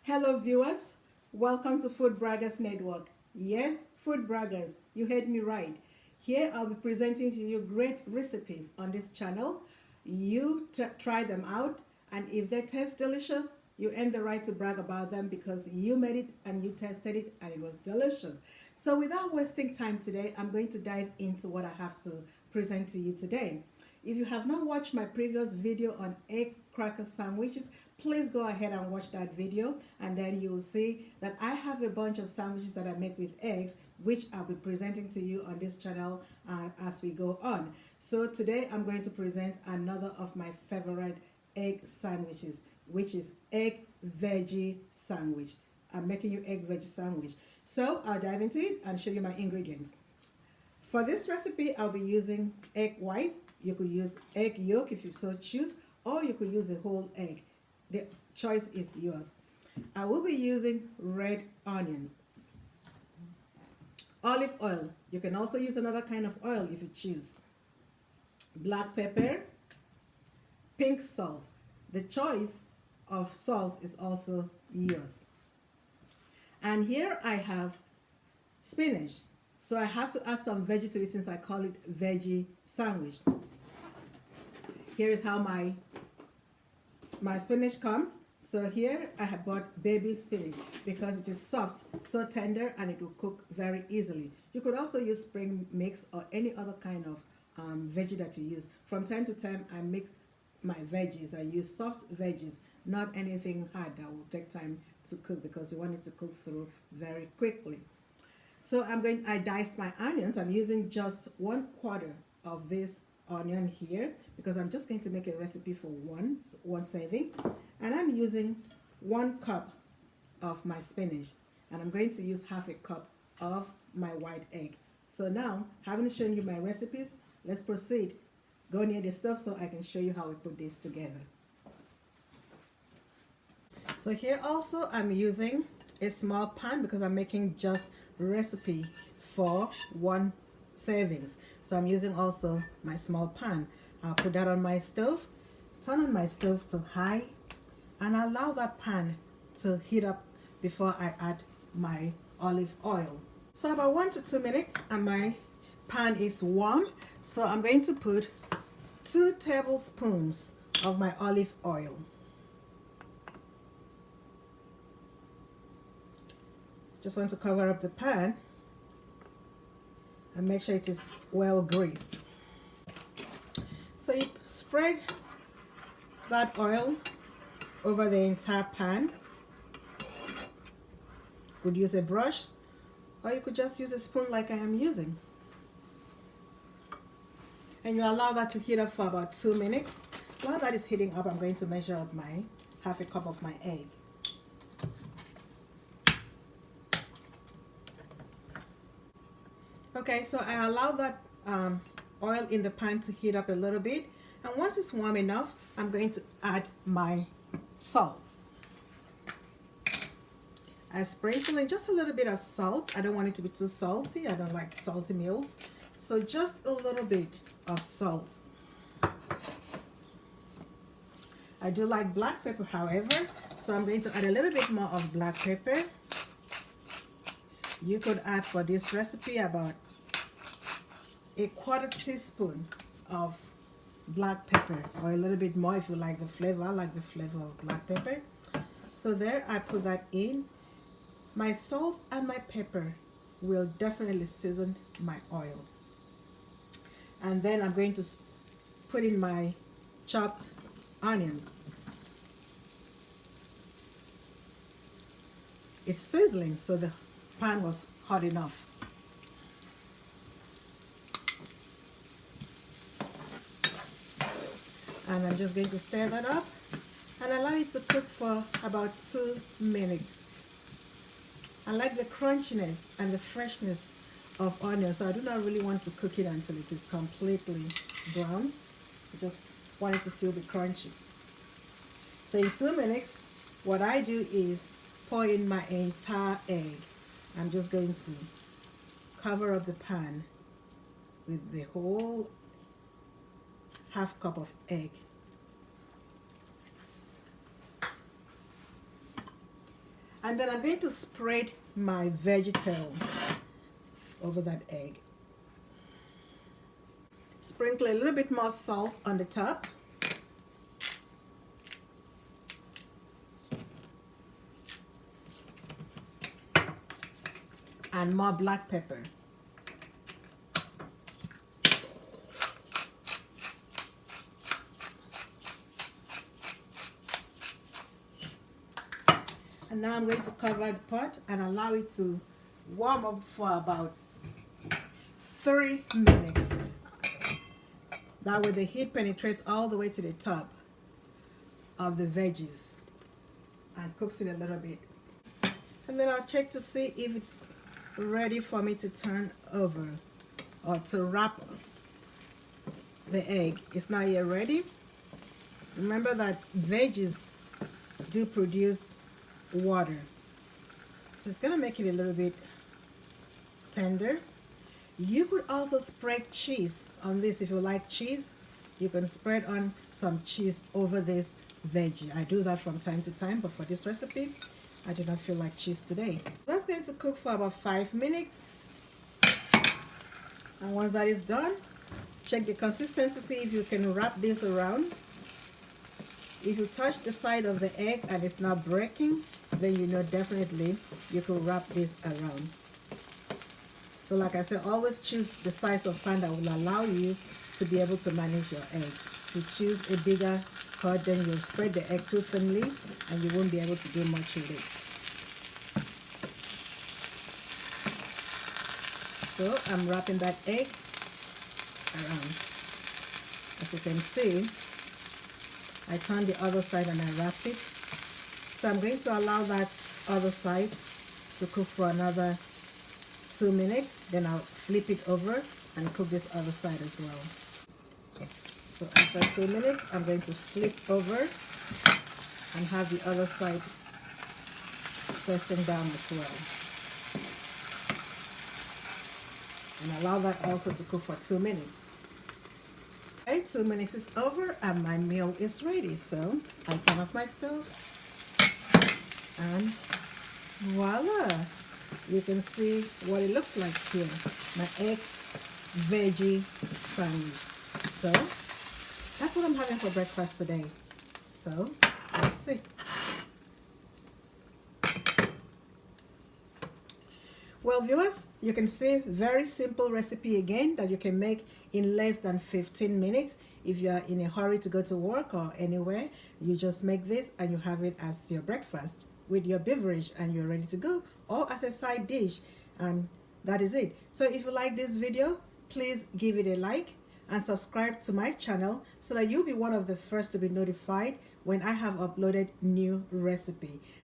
Hello viewers, welcome to Food Braggers Network. Yes, Food Braggers, you heard me right. Here I'll be presenting to you great recipes on this channel. You try them out, and if they taste delicious, you earn the right to brag about them because you made it and you tested it and it was delicious. So without wasting time today, I'm going to dive into what I have to present to you today. If you have not watched my previous video on egg cracker sandwiches, please go ahead and watch that video, and then you'll see that I have a bunch of sandwiches that I make with eggs, which I'll be presenting to you on this channel as we go on. So today I'm going to present another of my favorite egg sandwiches, which is egg veggie sandwich. I'm making you egg veggie sandwich. So I'll dive into it and show you my ingredients. For this recipe, I'll be using egg white. You could use egg yolk if you so choose, or you could use the whole egg. The choice is yours. I will be using red onions, olive oil. You can also use another kind of oil if you choose. Black pepper, pink salt. The choice of salt is also yours. And here I have spinach. So I have to add some veggie to it since I call it veggie sandwich. Here is how my spinach comes. So here I have bought baby spinach because it is soft, so tender, and it will cook very easily. You could also use spring mix or any other kind of veggie that you use. From time to time I mix my veggies. I use soft veggies, not anything hard that will take time to cook because you want it to cook through very quickly. So I diced my onions. I'm using just 1/4 of this onion here because I'm just going to make a recipe for one serving, and I'm using 1 cup of my spinach, and I'm going to use 1/2 cup of my white egg. So now, having shown you my recipes, let's proceed. Go near the stove so I can show you how we put this together. So here also I'm using a small pan because I'm making just recipe for 1 servings. So I'm using also my small pan. I'll put that on my stove, turn on my stove to high, and allow that pan to heat up before I add my olive oil. So about 1 to 2 minutes and my pan is warm. So I'm going to put 2 tablespoons of my olive oil. Just want to cover up the pan and make sure it is well greased. So you spread that oil over the entire pan. You could use a brush, or you could just use a spoon like I am using. And you allow that to heat up for about 2 minutes. While that is heating up, I'm going to measure up my 1/2 cup of my egg. Okay, so I allow that oil in the pan to heat up a little bit, and once it's warm enough, I'm going to add my salt. I sprinkle in just a little bit of salt. I don't want it to be too salty. I don't like salty meals, so just a little bit of salt. I do like black pepper, however, so I'm going to add a little bit more of black pepper. You could add for this recipe about 1/4 teaspoon of black pepper, or a little bit more if you like the flavor. I like the flavor of black pepper. So there, I put that in. My salt and my pepper will definitely season my oil. And then I'm going to put in my chopped onions. It's sizzling, so the pan was hot enough. And I'm just going to stir that up and allow it to cook for about 2 minutes. I like the crunchiness and the freshness of onion, so I do not really want to cook it until it is completely brown. I just want it to still be crunchy. So in 2 minutes, what I do is pour in my entire egg. I'm just going to cover up the pan with the whole 1/2 cup of egg. And then I'm going to spread my vegetable over that egg. Sprinkle a little bit more salt on the top. And more black pepper. And now I'm going to cover the pot and allow it to warm up for about 3 minutes. That way the heat penetrates all the way to the top of the veggies and cooks it a little bit. And then I'll check to see if it's ready for me to turn over or to wrap the egg. It's not yet ready. Remember that veggies do produce water, so it's gonna make it a little bit tender. You could also spread cheese on this. If you like cheese, you can spread on some cheese over this veggie. I do that from time to time, but for this recipe I do not feel like cheese today. That's going to cook for about 5 minutes, and once that is done, check the consistency, see if you can wrap this around. If you touch the side of the egg and it's not breaking, then you know definitely you can wrap this around. So like I said, always choose the size of pan that will allow you to be able to manage your egg. If you choose a bigger pot, then you'll spread the egg too thinly and you won't be able to do much with it. So I'm wrapping that egg around. As you can see, I turned the other side and I wrapped it. So I'm going to allow that other side to cook for another 2 minutes. Then I'll flip it over and cook this other side as well. So after 2 minutes, I'm going to flip over and have the other side pressing down as well. And allow that also to cook for 2 minutes. Okay, 2 minutes is over and my meal is ready. So I turn off my stove and voila! You can see what it looks like here. My egg veggie sandwich. So that's what I'm having for breakfast today. So let's see. Well, viewers, you can see very simple recipe again that you can make in less than 15 minutes. If you are in a hurry to go to work or anywhere, you just make this and you have it as your breakfast with your beverage and you're ready to go, or as a side dish, and that is it. So if you like this video, please give it a like and subscribe to my channel so that you'll be one of the first to be notified when I have uploaded new recipe.